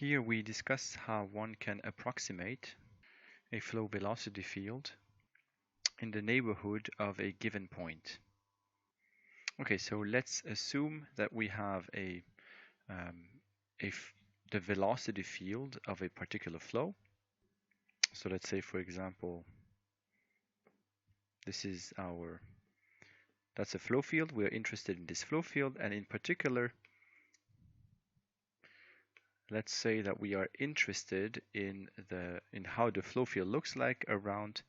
Here we discuss how one can approximate a flow velocity field in the neighborhood of a given point. Okay, so let's assume that we have the velocity field of a particular flow. So let's say, for example, that's a flow field. We're interested in this flow field, and in particular, let's say that we are interested in how the flow field looks like around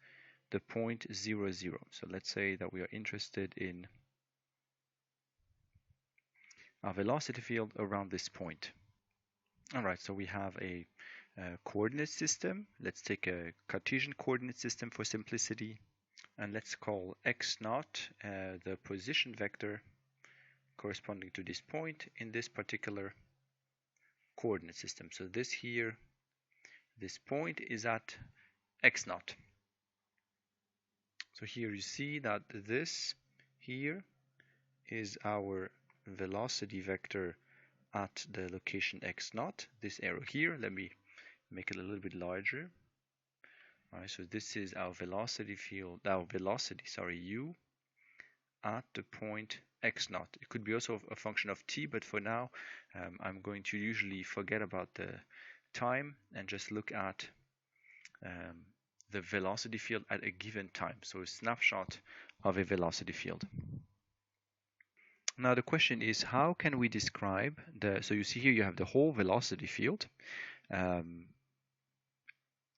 the point 0, 0. So let's say that we are interested in our velocity field around this point. All right, so we have a coordinate system. Let's take a Cartesian coordinate system for simplicity, and let's call x0 the position vector corresponding to this point in this particular coordinate system. So this point is at x0. So here you see that this here is our velocity vector at the location x0. This arrow here, let me make it a little bit larger. All right, so this is our velocity field, u at the point x0. It could be also a function of t, but for now I'm going to usually forget about the time and just look at the velocity field at a given time. So a snapshot of a velocity field. Now the question is, how can we describe so you see here you have the whole velocity field,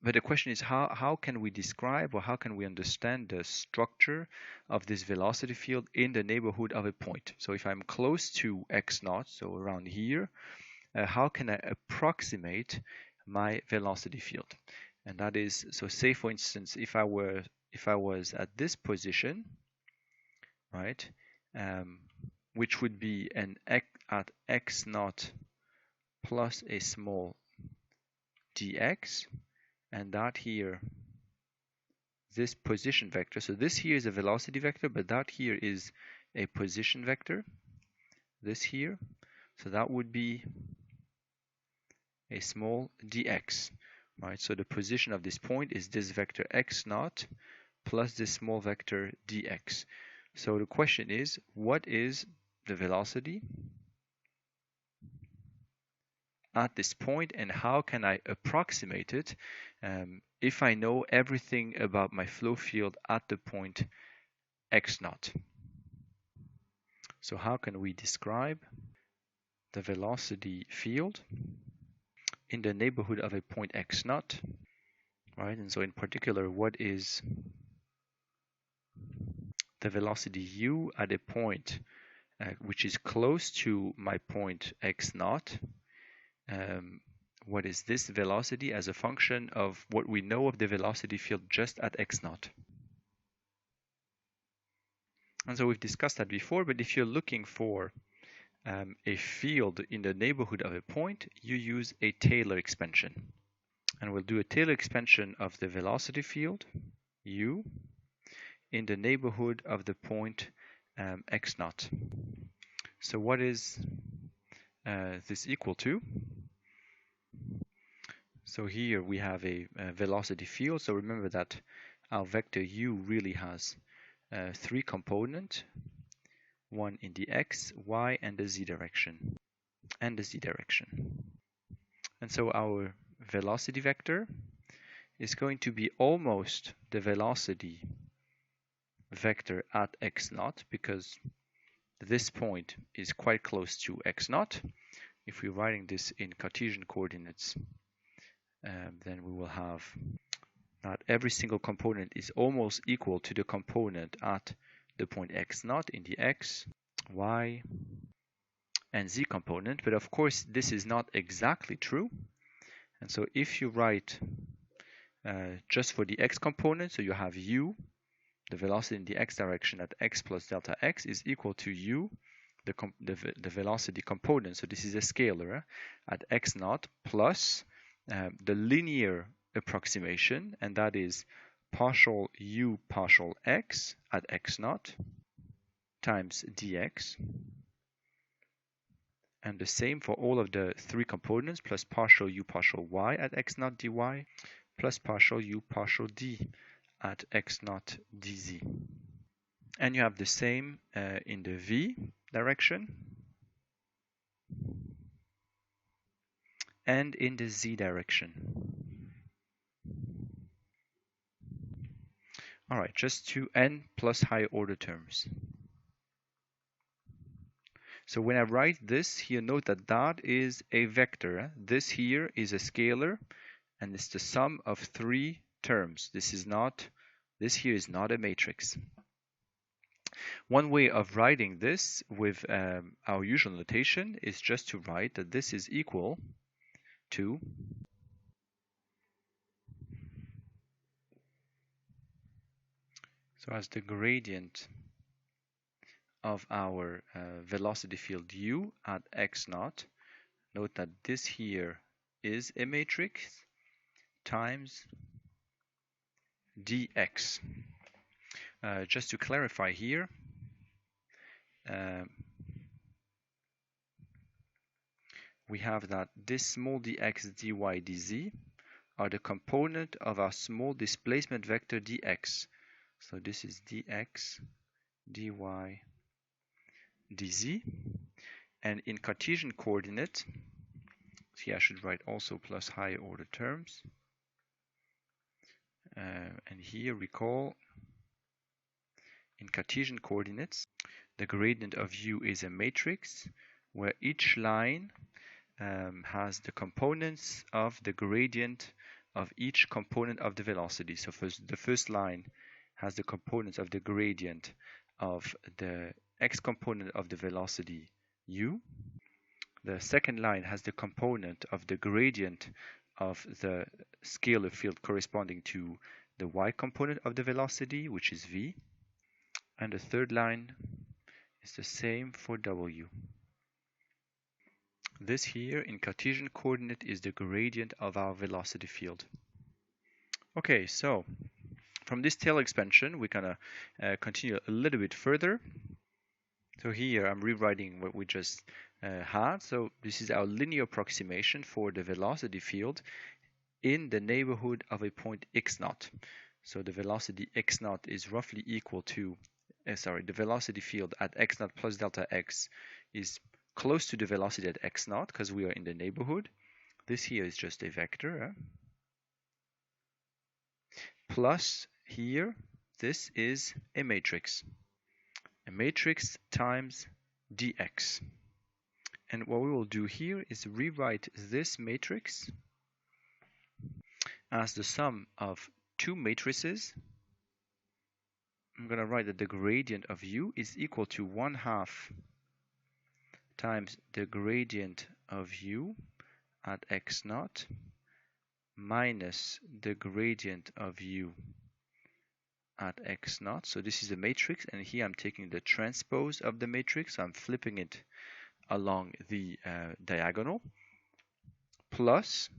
but the question is how can we describe, or how can we understand the structure of this velocity field in the neighborhood of a point? So if I'm close to x0, so around here, how can I approximate my velocity field? And that is, so say for instance, if I was at this position, right, which would be at x0 plus a small dx, and that here, this position vector. So this here is a velocity vector, but that here is a position vector. This here, so that would be a small dx, right? So the position of this point is this vector x0 plus this small vector dx. So the question is, what is the velocity at this point, and how can I approximate it if I know everything about my flow field at the point x0? So how can we describe the velocity field in the neighborhood of a point x0, right? And so in particular, what is the velocity u at a point which is close to my point x0? What is this velocity as a function of what we know of the velocity field just at x0? And so we've discussed that before, but if you're looking for a field in the neighborhood of a point, you use a Taylor expansion. And we'll do a Taylor expansion of the velocity field, u, in the neighborhood of the point x0. So what is this equal to? So here we have a velocity field. So remember that our vector u really has 3 components, one in the x, y, and the z direction, and so our velocity vector is going to be almost the velocity vector at x0, because this point is quite close to x0. If we're writing this in Cartesian coordinates, then we will have that every single component is almost equal to the component at the point x0 in the x, y, and z component. But of course, this is not exactly true. And so if you write just for the x component, so you have u, the velocity in the x direction at x plus delta x is equal to u, the velocity component. So this is a scalar at x0 plus the linear approximation, and that is partial u partial x at x0 times dx, And the same for all of the three components, plus partial u partial y at x naught dy, plus partial u partial d at x naught dz. And you have the same in the v direction and in the z direction. All right, just to n plus higher order terms. So when I write this here, note that that is a vector. This here is a scalar, and it's the sum of three terms. This here is not a matrix. One way of writing this with our usual notation is just to write that this is equal to so as the gradient of our velocity field u at x naught. Note that this here is a matrix times dx. Just to clarify here, we have that this small dx, dy, dz are the component of our small displacement vector dx. So this is dx, dy, dz. And in Cartesian coordinate, see, I should write also plus higher order terms. And here recall, in Cartesian coordinates, the gradient of u is a matrix where each line has the components of the gradient of each component of the velocity. So the first line has the components of the gradient of the x component of the velocity u. The second line has the component of the gradient of the scalar field corresponding to the y component of the velocity, which is v. And the third line is the same for w. This here in Cartesian coordinate is the gradient of our velocity field. Okay, so from this tail expansion, we're gonna continue a little bit further. So here I'm rewriting what we just had. So this is our linear approximation for the velocity field in the neighborhood of a point x naught. So the velocity x naught is roughly equal to, the velocity field at x naught plus delta x is close to the velocity at x naught because we are in the neighborhood. This here is just a vector. Plus here, this is a matrix. A matrix times dx. And what we will do here is rewrite this matrix as the sum of two matrices. I'm going to write that the gradient of u is equal to 1/2 times the gradient of u at x naught minus the gradient of u at x naught. So this is a matrix, and here I'm taking the transpose of the matrix. So I'm flipping it along the diagonal, plus,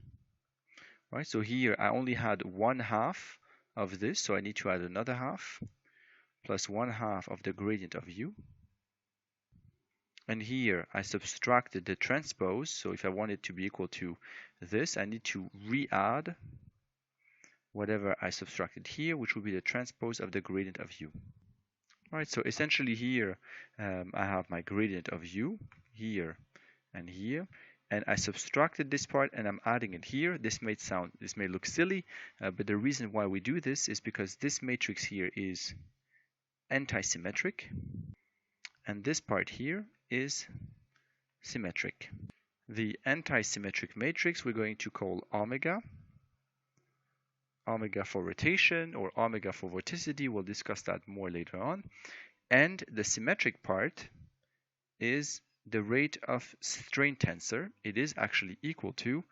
right? So here I only had 1/2 of this, so I need to add another half, plus 1/2 of the gradient of u. And here I subtracted the transpose, so if I want it to be equal to this, I need to re-add whatever I subtracted here, which will be the transpose of the gradient of u. All right, so essentially here I have my gradient of u here and here, and I subtracted this part and I'm adding it here. This may look silly, but the reason why we do this is because this matrix here is anti-symmetric, and this part here is symmetric. The anti-symmetric matrix we're going to call omega. Omega for rotation or omega for vorticity. We'll discuss that more later on. And the symmetric part is the rate of strain tensor. It is actually equal to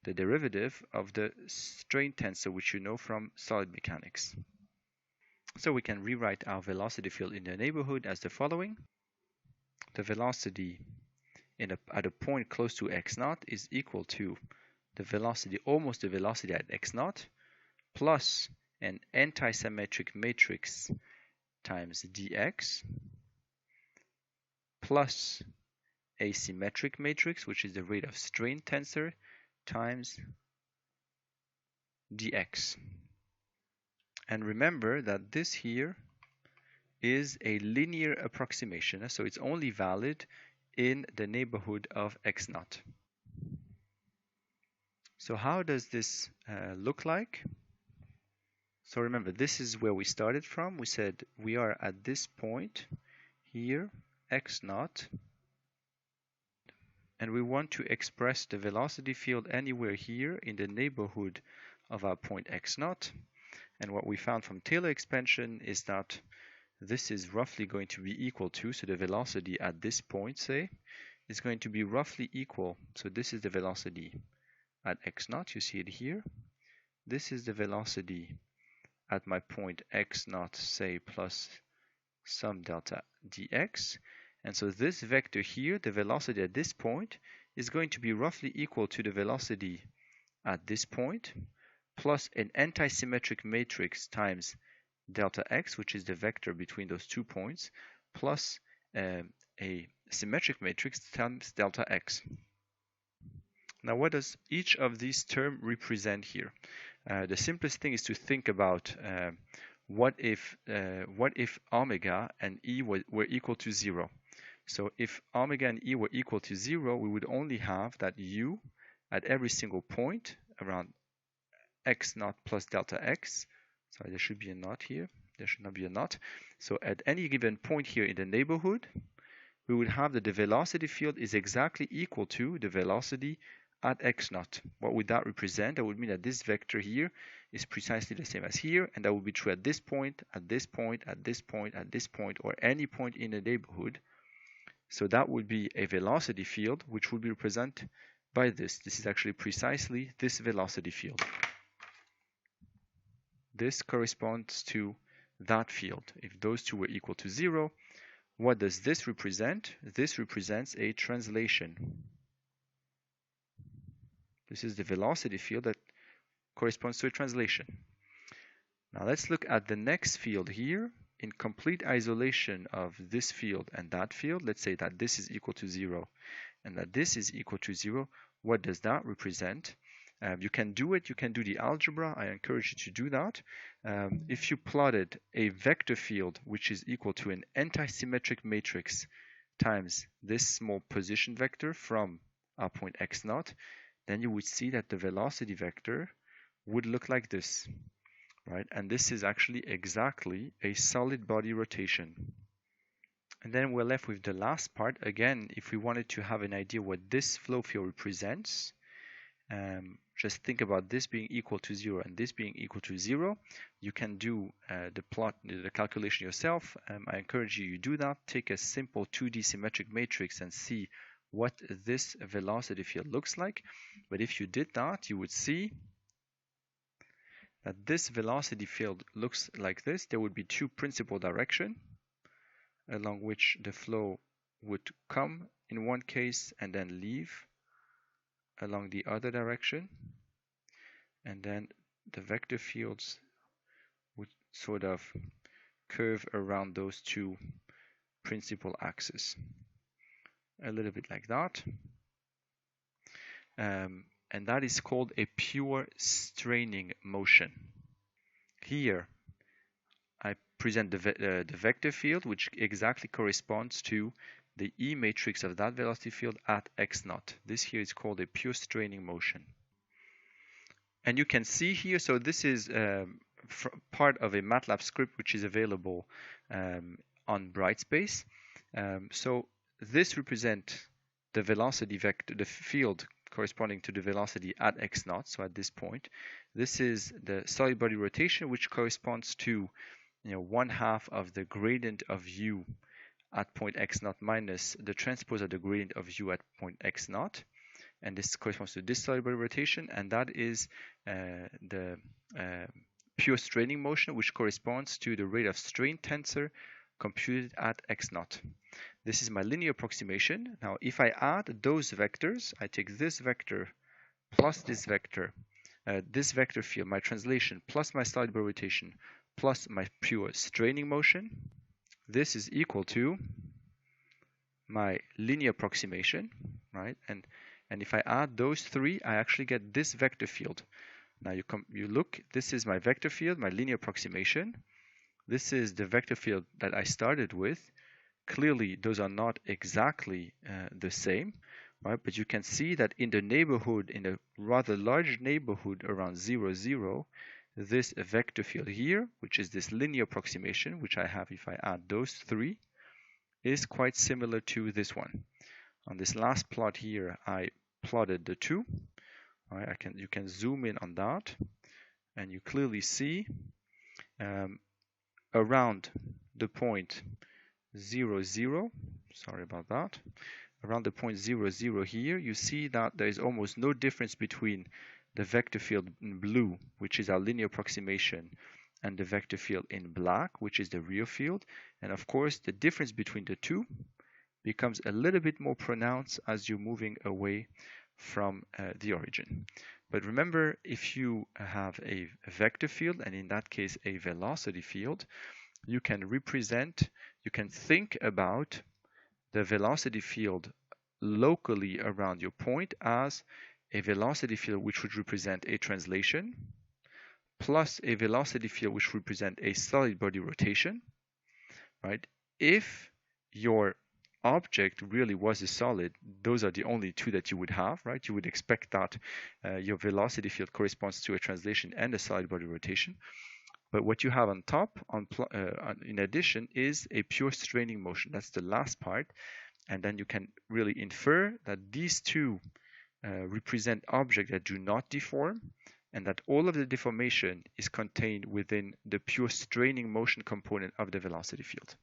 the derivative of the strain tensor, which you know from solid mechanics. So we can rewrite our velocity field in the neighborhood as the following. The velocity at a point close to x naught is equal to the velocity, almost the velocity at x naught, plus an anti-symmetric matrix times dx, plus a symmetric matrix, which is the rate of strain tensor, times dx. And remember that this here is a linear approximation, so it's only valid in the neighborhood of x naught. So how does this look like? So remember, this is where we started from. We said we are at this point here, x naught, and we want to express the velocity field anywhere here in the neighborhood of our point x naught. And what we found from Taylor expansion is that this is roughly going to be equal to, so the velocity at this point, say, is going to be roughly equal. So this is the velocity at x naught, you see it here. This is the velocity at my point x naught, say, plus some delta dx. And so this vector here, the velocity at this point, is going to be roughly equal to the velocity at this point, plus an antisymmetric matrix times delta x, which is the vector between those 2 points, plus a symmetric matrix times delta x. Now, what does each of these terms represent here? The simplest thing is to think about what if omega and e were equal to 0. So if omega and e were equal to 0, we would only have that u at every single point around x naught plus delta x. Sorry, there should be a naught here. There should not be a naught. So at any given point here in the neighborhood, we would have that the velocity field is exactly equal to the velocity at x naught. What would that represent? That would mean that this vector here is precisely the same as here, and that would be true at this point, at this point, at this point, at this point, or any point in the neighborhood. So that would be a velocity field, which would be represented by this. This is actually precisely this velocity field. This corresponds to that field. If those two were equal to 0, what does this represent? This represents a translation. This is the velocity field that corresponds to a translation. Now let's look at the next field here. In complete isolation of this field and that field, let's say that this is equal to 0 and that this is equal to 0. What does that represent? You can do it. You can do the algebra. I encourage you to do that. If you plotted a vector field which is equal to an antisymmetric matrix times this small position vector from our point x naught, then you would see that the velocity vector would look like this, right? And this is actually exactly a solid body rotation. And then we're left with the last part. Again, if we wanted to have an idea what this flow field represents, just think about this being equal to 0 and this being equal to 0. You can do the calculation yourself. I encourage you to do that. Take a simple 2D symmetric matrix and see what this velocity field looks like. But if you did that, you would see that this velocity field looks like this. There would be two principal directions along which the flow would come in one case and then leave along the other direction, and then the vector fields would sort of curve around those two principal axes, a little bit like that. And that is called a pure straining motion. Here I present the vector field, which exactly corresponds to the E matrix of that velocity field at x naught. This here is called a pure straining motion. And you can see here, so this is part of a MATLAB script which is available on Brightspace. So this represents the velocity vector, the field corresponding to the velocity at x naught, so at this point. This is the solid body rotation, which corresponds to 1/2 of the gradient of u at point x naught minus the transpose of the gradient of u at point x naught. And this corresponds to this solid body rotation, and that is the pure straining motion, which corresponds to the rate of strain tensor computed at x naught. This is my linear approximation. Now, if I add those vectors, I take this vector plus this vector field, my translation, plus my solid body rotation, plus my pure straining motion. This is equal to my linear approximation, right? And if I add those three, I actually get this vector field. Now you look, this is my vector field, my linear approximation. This is the vector field that I started with. Clearly, those are not exactly the same, right? But you can see that in the neighborhood, in a rather large neighborhood around 0, 0, this vector field here, which is this linear approximation, which I have if I add those three, is quite similar to this one. On this last plot here, I plotted the two. Right? You can zoom in on that, and you clearly see around the point 0, 0, sorry about that, around the point 0, 0 here, you see that there is almost no difference between the vector field in blue, which is our linear approximation, and the vector field in black, which is the real field. And of course, the difference between the two becomes a little bit more pronounced as you're moving away from the origin. But remember, if you have a vector field, and in that case a velocity field, you can think about the velocity field locally around your point as a velocity field which would represent a translation, plus a velocity field which would represent a solid body rotation, right? If your object really was a solid, those are the only two that you would have, right? You would expect that your velocity field corresponds to a translation and a solid body rotation. But what you have on top, in addition, is a pure straining motion. That's the last part. And then you can really infer that these two represent objects that do not deform, and that all of the deformation is contained within the pure straining motion component of the velocity field.